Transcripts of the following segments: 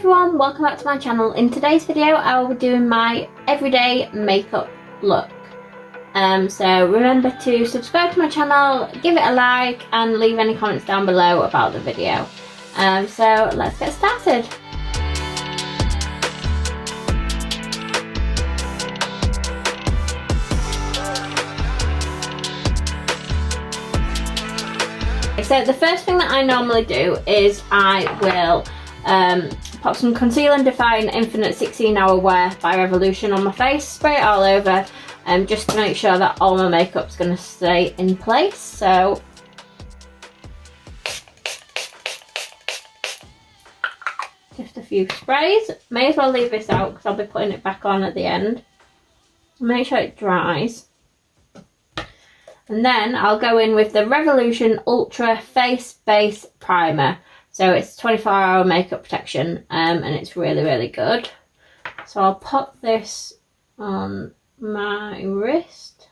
everyone, welcome back to my channel. In today's video I will be doing my everyday makeup look. So remember to subscribe to my channel, give it a like and leave any comments down below about the video. So let's get started. So the first thing that I normally do is I will pop some Conceal and Define Infinite 16 Hour Wear by Revolution on my face, spray it all over just to make sure that all my makeup's going to stay in place. So just a few sprays. May as well leave this out because I'll be putting it back on at the end. Make sure it dries. And then I'll go in with the Revolution Ultra Face Base Primer. So it's 24-hour makeup protection and it's really good. So I'll pop this on my wrist.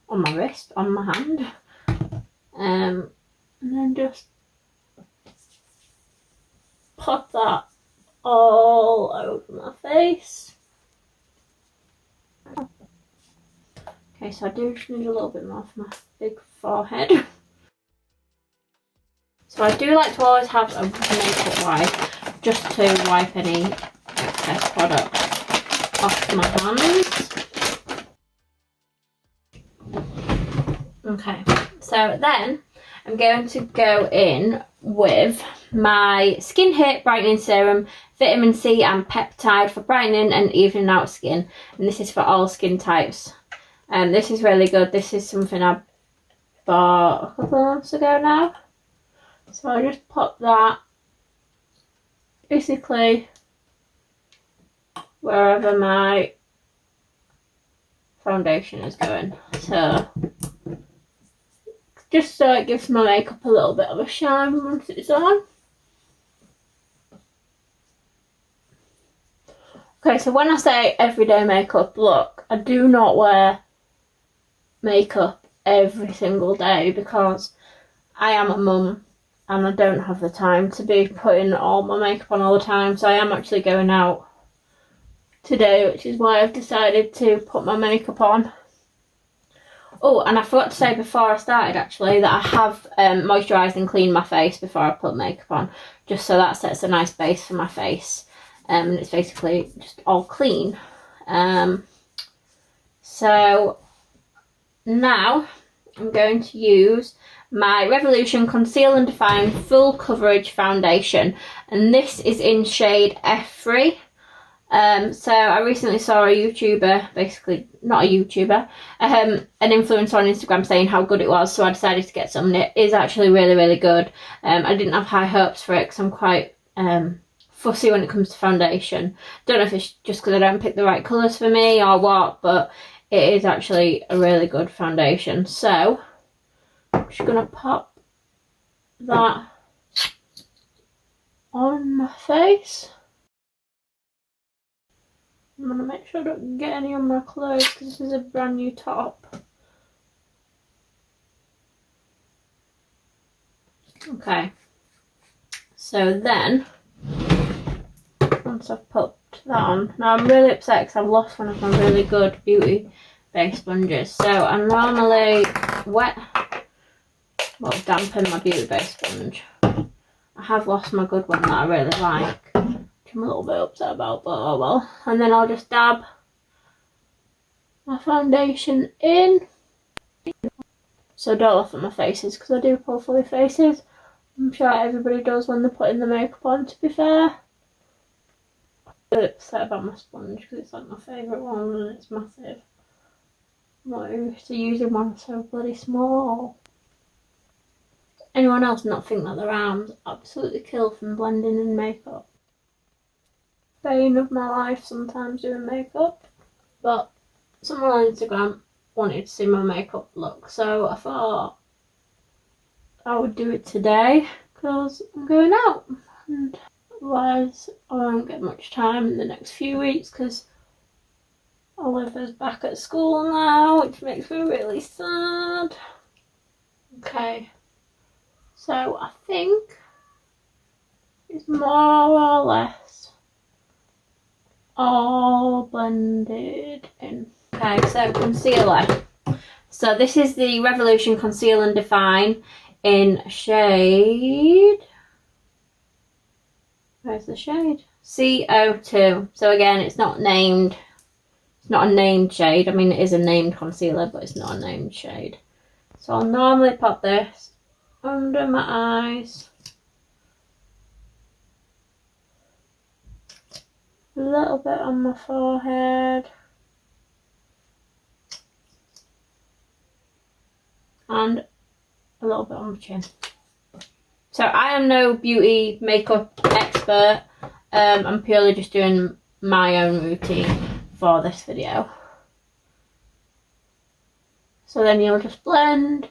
On my hand. And then just pop that all over my face. Okay, so I do just need a little bit more for my big forehead. So I do like to always have a makeup wipe just to wipe any excess product off my hands. Okay, so then I'm going to go in with my Skin Hit Brightening Serum, Vitamin C and Peptide for brightening and evening out skin. And this is for all skin types. This is really good. This is something I bought a couple of months ago now. So I just pop that basically wherever my foundation is going. So just so it gives my makeup a little bit of a shine once it's on. Okay, so when I say everyday makeup look, I do not wear makeup every single day because I am a mum and I don't have the time to be putting all my makeup on all the time. So I am actually going out today, which is why I've decided to put my makeup on. Oh, and I forgot to say before I started actually that I have moisturised and cleaned my face before I put makeup on, just so that sets a nice base for my face. And it's basically just all clean. So now I'm going to use my Revolution Conceal and Define Full Coverage Foundation, and this is in shade F3. So I recently saw a YouTuber, basically not a YouTuber, an influencer on Instagram saying how good it was, so I decided to get some, and it is actually really good. I didn't have high hopes for it because I'm quite fussy when it comes to foundation. Don't know if it's just because I don't pick the right colours for me or what, but it is actually a really good foundation. So I'm just going to pop that on my face. I'm going to make sure I don't get any on my clothes because this is a brand new top. Okay, so then once I've popped that on, now I'm really upset because I've lost one of my really good beauty base sponges. So I normally dampen my beauty base sponge. I have lost my good one that I really like, which I'm a little bit upset about, but oh well. And then I'll just dab my foundation in. So don't laugh at my faces because I do pull fully faces. I'm sure everybody does when they're putting the makeup on, to be fair. I'm a bit upset about my sponge because it's like my favourite one and it's massive. I'm not used to using one so bloody small. Anyone else not think that their arms absolutely kill from blending in makeup? Bane of my life sometimes doing makeup. But someone on Instagram wanted to see my makeup look, so I thought I would do it today because I'm going out, and otherwise I won't get much time in the next few weeks because Oliver's back at school now, which makes me really sad. Okay, so I think more or less all blended in. Okay, so concealer. So this is the Revolution Conceal and Define in shade, where's the shade? CO2. So again, it's not named, it's not a named shade. I mean, it is a named concealer, but it's not a named shade. So I'll normally put this under my eyes, a little bit on my forehead, and a little bit on my chin. So I am no beauty makeup expert. I'm purely just doing my own routine for this video. So then you'll just blend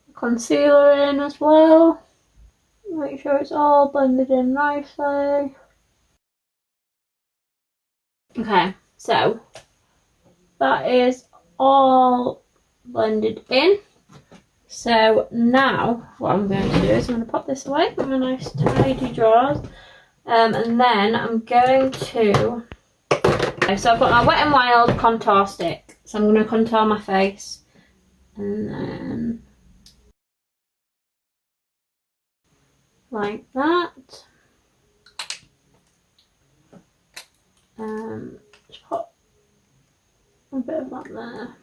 the concealer in as well. Make sure it's all blended in nicely. Okay, so that is all blended in. So now what I'm going to do is I'm going to pop this away in my nice tidy drawers, and then I'm going to, okay, so I've got my Wet n Wild contour stick, so I'm going to contour my face, and then like that. Just put a bit of that there.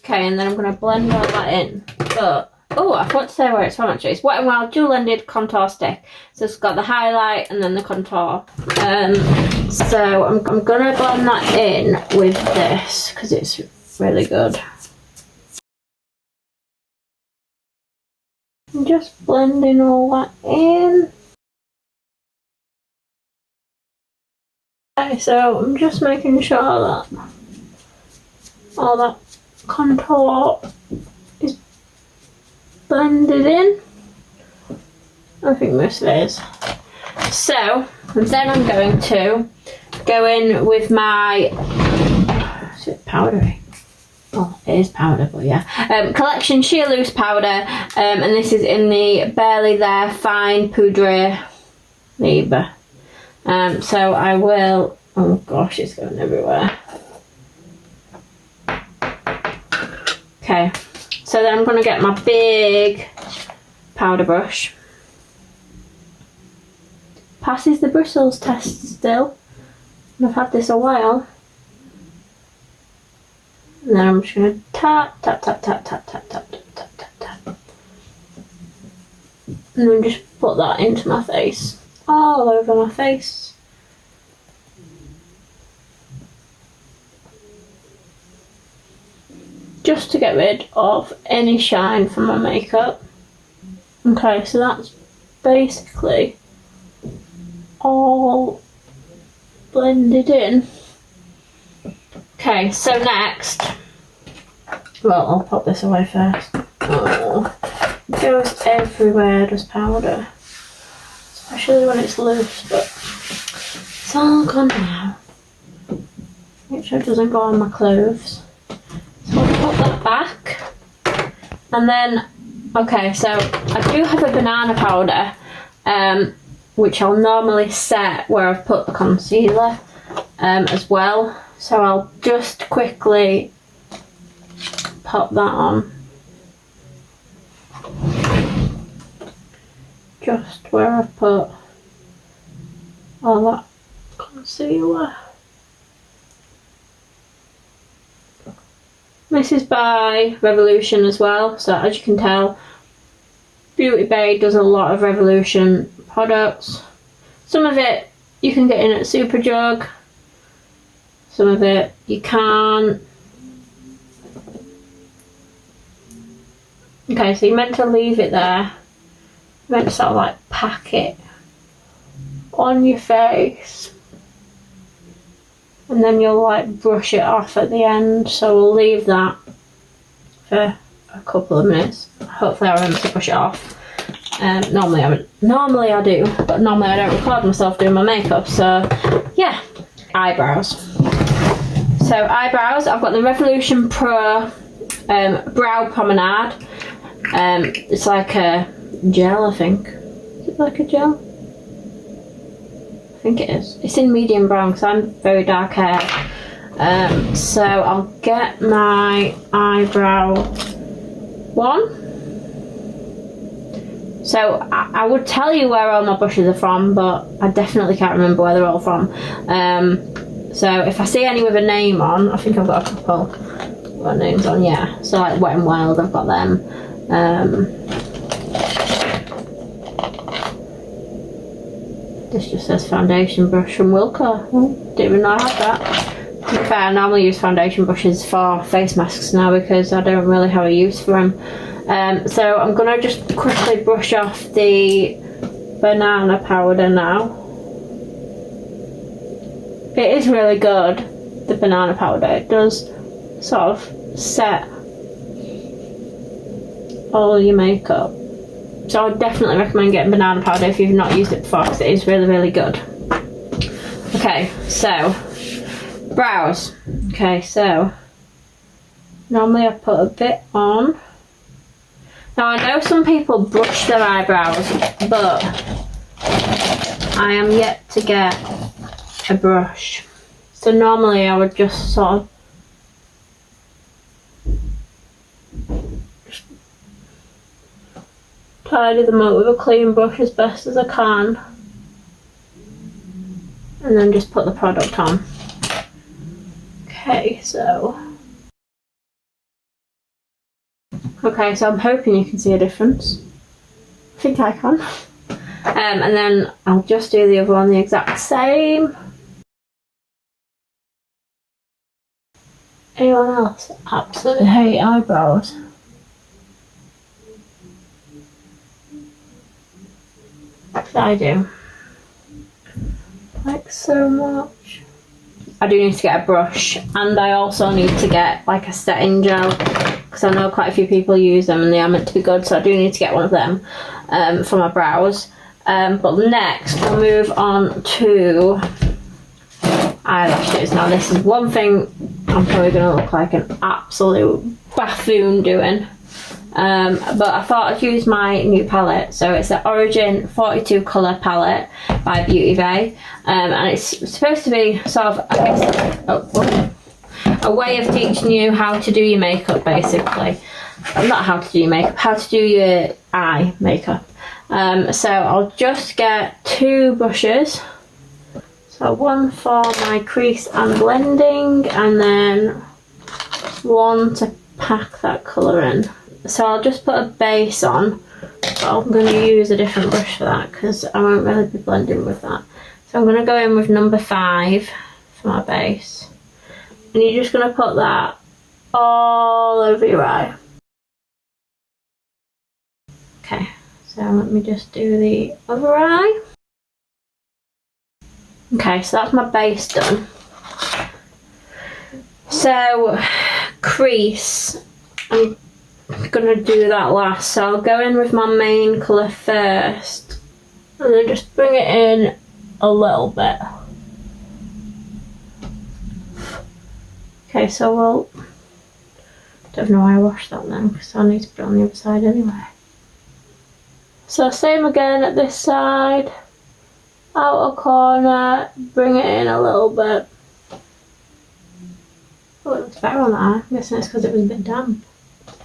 Okay, and then I'm going to blend all that in. But, oh, I forgot to say where it's from actually. It's Wet n Wild Dual Ended Contour Stick. So it's got the highlight and then the contour. So I'm going to blend that in with this because it's really good. I'm just blending all that in. Okay, so I'm just making sure that all that contour is blended in. I think most of it is. So then I'm going to go in with my, is it powdery? Oh, it is powder, but yeah. Collection Sheer Loose Powder, and this is in the Barely There Fine Poudre Libre. So I will, oh gosh, it's going everywhere. Okay, so then I'm going to get my big powder brush. Passes the bristles test still. And I've had this a while. And then I'm just going to tap, tap, tap, tap, tap, tap, tap, tap, tap, tap, tap. And then just put that into my face. All over my face. Just to get rid of any shine from my makeup. Okay, so that's basically all blended in. Okay, so next, well, I'll pop this away first. Oh, it goes everywhere, does powder. Especially when it's loose, but it's all gone now. Make sure it doesn't go on my clothes. So I'll put that back. And then, okay, so I do have a banana powder, which I'll normally set where I've put the concealer as well. So I'll just quickly pop that on. Just where I've put all that concealer. This is by Revolution as well, so as you can tell, Beauty Bay does a lot of Revolution products. Some of it you can get in at Superdrug, some of it you can't. Okay, so you're meant to leave it there. You're meant to sort of like pack it on your face. And then you'll like brush it off at the end. So we'll leave that for a couple of minutes. Hopefully I remember to brush it off. Normally I do, but normally I don't record myself doing my makeup. So yeah, eyebrows. So eyebrows, I've got the Revolution Pro Brow Promenade. It's like a gel, I think. Is it like a gel? think it is. It's in medium brown because I'm very dark hair. So I'll get my eyebrow one. So I would tell you where all my brushes are from, but I definitely can't remember where they're all from. So if I see any with a name on, I think I've got a couple with names on, yeah. So like Wet n Wild, I've got them. This just says foundation brush from Wilko. Didn't even know I had that. To be fair, I normally use foundation brushes for face masks now because I don't really have a use for them. So I'm going to just quickly brush off the banana powder now. It is really good, the banana powder. It does sort of set all your makeup. So I would definitely recommend getting banana powder if you've not used it before because it is really, really good. Okay, so brows. Okay, so normally I put a bit on. Now I know some people brush their eyebrows, but I am yet to get a brush. So normally I would just sort of tidy them up with a clean brush as best as I can. And then just put the product on. Okay, so I'm hoping you can see a difference. I think I can. And then I'll just do the other one the exact same. Anyone else absolutely hate eyebrows? I do. Like so much. I do need to get a brush, and I also need to get like a setting gel because I know quite a few people use them and they are meant to be good, so I do need to get one of them for my brows. But next we'll move on to eyelashes. Now this is one thing I'm probably going to look like an absolute buffoon doing. But I thought I'd use my new palette. So it's the Origin 42 colour palette by Beauty Bay, and it's supposed to be sort of, I guess, a way of teaching you how to do your makeup, basically. Not how to do your makeup, how to do your eye makeup. So I'll just get two brushes. So one for my crease and blending, and then one to pack that colour in. So I'll just put a base on, but I'm going to use a different brush for that because I won't really be blending with that. So I'm going to go in with number 5 for my base. And you're just going to put that all over your eye. Okay, so let me just do the other eye. Okay, so that's my base done. So, crease. I'm gonna do that last, so I'll go in with my main colour first and then just bring it in a little bit. Okay, so we'll, don't know why I washed that then because I need to put it on the other side anyway. So same again at this side, outer corner, bring it in a little bit. Oh, it looks better on that eye. I'm guessing it's because it was a bit damp.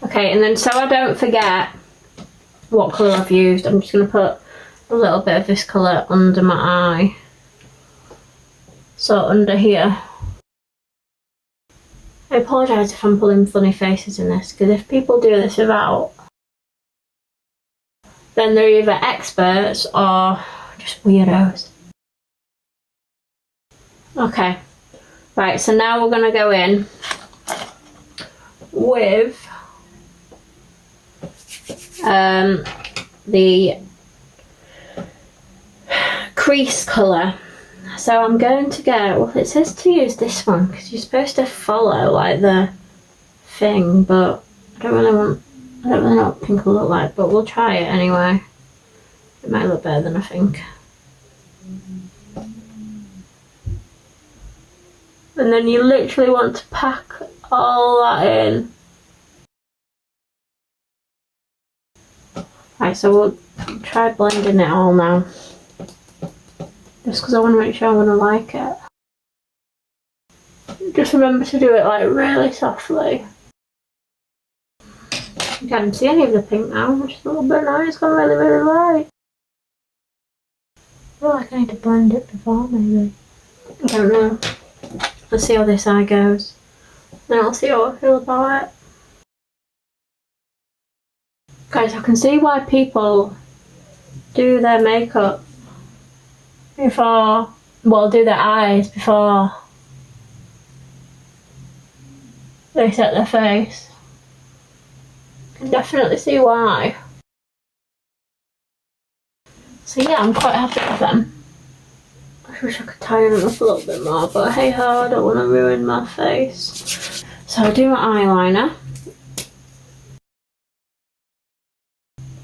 Okay, and then so I don't forget what colour I've used, I'm just going to put a little bit of this colour under my eye. So under here. I apologise if I'm pulling funny faces in this, because if people do this without, then they're either experts or just weirdos. Okay, right, so now we're going to go in with the crease colour. So I'm going to get, well, it says to use this one because you're supposed to follow like the thing, but I don't really know what pink will look like, but we'll try it anyway. It might look better than I think. And then you literally want to pack all that in. Right, so we'll try blending it all now. just because I want to make sure I'm going to like it. Just remember to do it like really softly. You can't see any of the pink now, which is a little bit nice. It's gone really, really light. I feel like I need to blend it before, maybe. I don't know. Let's see how this eye goes. Then I'll see how I feel about it. Guys, I can see why people do their makeup before, well, do their eyes before they set their face. I can definitely see why. So yeah, I'm quite happy with them. I wish I could tighten them up a little bit more, but hey ho, I don't want to ruin my face. So I'll do my eyeliner.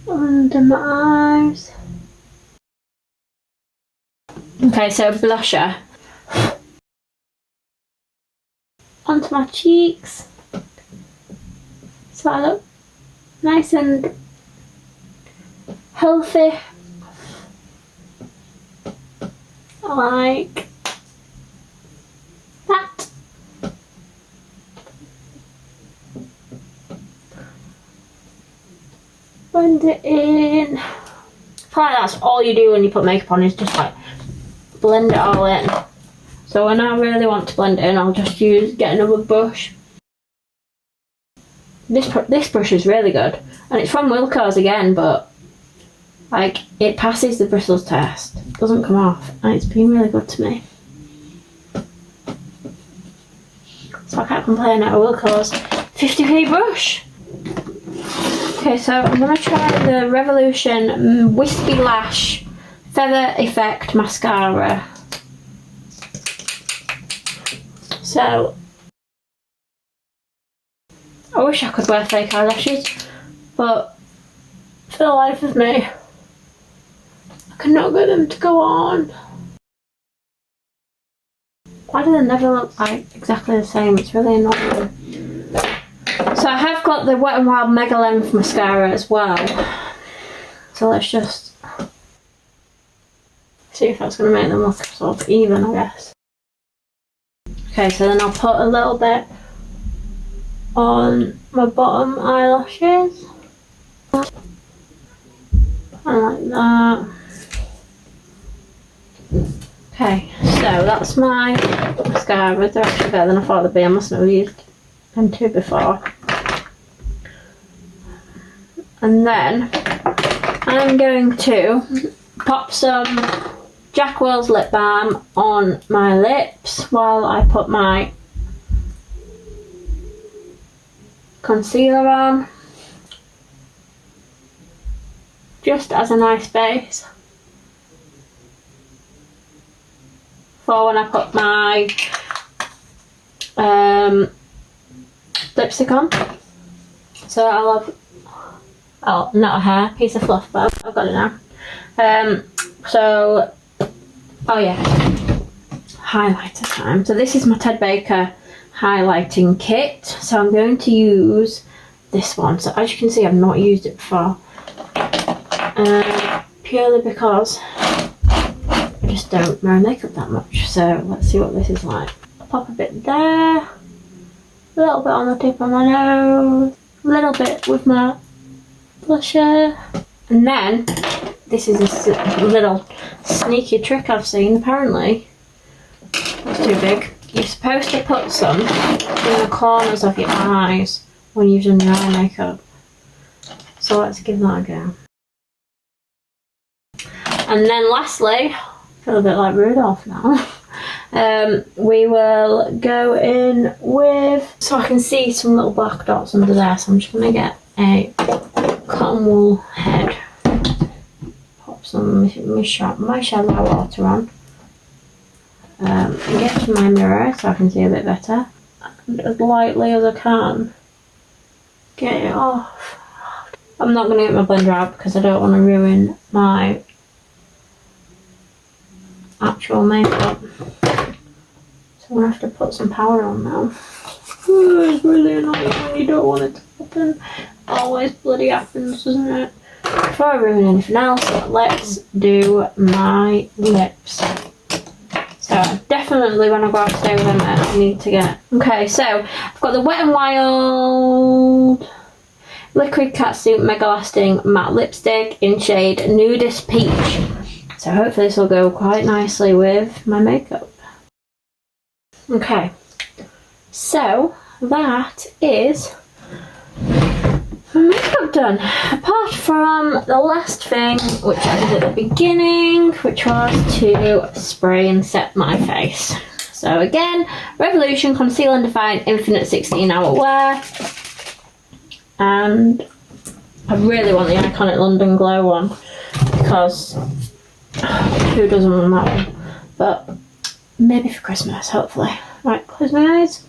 Under my eyes. Okay, so blusher. Onto my cheeks. So I look nice and healthy. Like that. Blend it in. I feel like that's all you do when you put makeup on, is just like blend it all in. So when I really want to blend it in, I'll just get another brush. This brush is really good, and it's from Wilko's again, but like it passes the bristles test, doesn't come off, and it's been really good to me. So I can't complain at Wilko's 50p brush. Okay, so I'm gonna try the Revolution Wispy Lash Feather Effect Mascara. So I wish I could wear fake eyelashes, but for the life of me, I cannot get them to go on. Why do they never look like exactly the same? It's really annoying. So I have got the Wet n Wild Mega Length Mascara as well. So let's just see if that's going to make them look sort of even, I guess. Okay, so then I'll put a little bit on my bottom eyelashes. Like that. Okay, so that's my mascara. They're actually better than I thought they'd be. I mustn't have used them two before. And then I'm going to pop some Jack Wills lip balm on my lips while I put my concealer on, just as a nice base for when I put my lipstick on. So I'll have, oh, not a hair, piece of fluff, but I've got it now. So, oh yeah, highlighter time. So this is my Ted Baker highlighting kit. So I'm going to use this one. So as you can see, I've not used it before. Purely because I just don't wear makeup that much. So let's see what this is like. I'll pop a bit there, a little bit on the tip of my nose, a little bit with my blusher, and then this is a little sneaky trick I've seen. Apparently, it's too big. You're supposed to put some in the corners of your eyes when you've done your eye makeup. So let's give that a go. And then lastly, I feel a bit like Rudolph now. We will go in with, so I can see some little black dots under there, so I'm just going to get a cotton wool head. Pop some my shadow water on. And get to my mirror so I can see a bit better. And as lightly as I can, get it off. I'm not going to get my blender out because I don't want to ruin my actual makeup. So I'm going to have to put some powder on now. Ooh, it's really annoying when you don't want it to happen. Always bloody happens, doesn't it? Before I ruin anything else, let's do my lips. So definitely when I go out today with them, I need to get. Okay, so I've got the Wet n Wild Liquid Catsuit Mega Lasting Matte Lipstick in shade Nudist Peach. So hopefully this will go quite nicely with my makeup. Okay, so that is my makeup done. Apart from the last thing, which I did at the beginning, which was to spray and set my face. So again, Revolution Conceal and Define Infinite 16-Hour Wear. And I really want the Iconic London Glow one, because who doesn't want that one? But maybe for Christmas, hopefully. Right, close my eyes.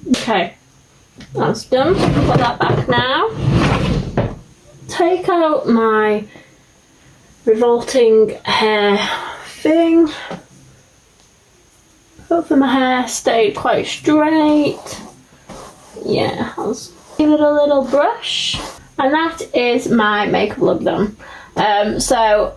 Okay, that's done. Put that back now. Take out my revolting hair thing. Hopefully my hair stayed quite straight. Yeah, I'll give it a little brush. And that is my makeup look done. So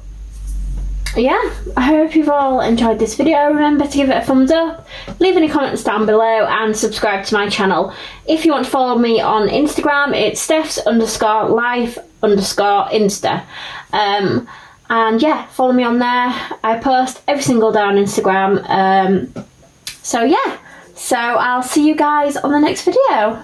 yeah, I hope you've all enjoyed this video. Remember to give it a thumbs up, leave any comments down below, and subscribe to my channel. If you want to follow me on Instagram, it's Stephs_life_Insta. And yeah, follow me on there. I post every single day on Instagram. So yeah, so I'll see you guys on the next video.